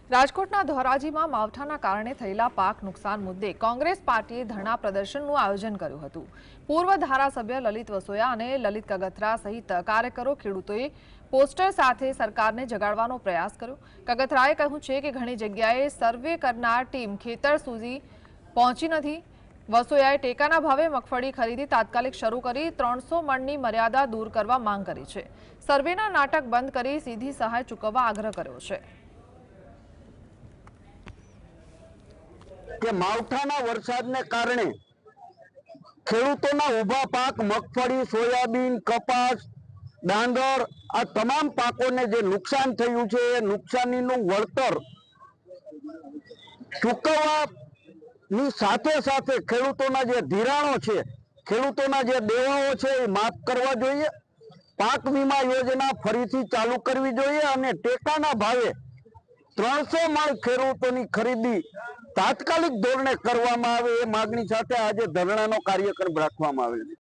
રાજકોટના ધોરાજીમાં માવઠાના કારણે થયેલા પાક નુકસાન મુદ્દે કોંગ્રેસ પાર્ટીએ ધરણા પ્રદર્શનનું આયોજન કર્યું હતું। પૂર્વ ધારાસભ્ય લલિત વસોયા અને લલિત કગથરા સહિત કાર્યકરો ખેડૂતોએ પોસ્ટર સાથે સરકારને જગાડવાનો પ્રયાસ કર્યો। કગથરાએ કહ્યું છે કે ઘણી જગ્યાએ સર્વે કરનાર ટીમ ખેતર સુધી પહોંચી નથી। વસોયાએ ટેકાના ભાવે મગફળી ખરીદી તાત્કાલિક શરૂ કરી 300 મણની મર્યાદા દૂર કરવા માંગ કરી છે। સર્વેના નાટક બંધ કરી સીધી સહાય ચૂકવવા આગ્રહ કર્યો છે। કે માવઠાના વરસાદને કારણે ખેડૂતોના ઊભા પાક મગફળી, સોયાબીન, કપાસ, ડાંગર આ તમામ પાકોને જે નુકસાન થયું છે એ નુકસાનીનું વળતર ચૂકવવાની સાથે સાથે ખેડૂતોના જે ધિરાણો છે, ખેડૂતોના જે દેવાઓ છે એ માફ કરવા જોઈએ। પાક વીમા યોજના ફરીથી ચાલુ કરવી જોઈએ અને ટેકાના ભાવે 300 મણ ખેડૂતોની ખરીદી તાત્કાલિક ધોરણે કરવામાં આવે એ માગણી સાથે આજે ધરણાનો કાર્યક્રમ રાખવામાં આવેલ છે।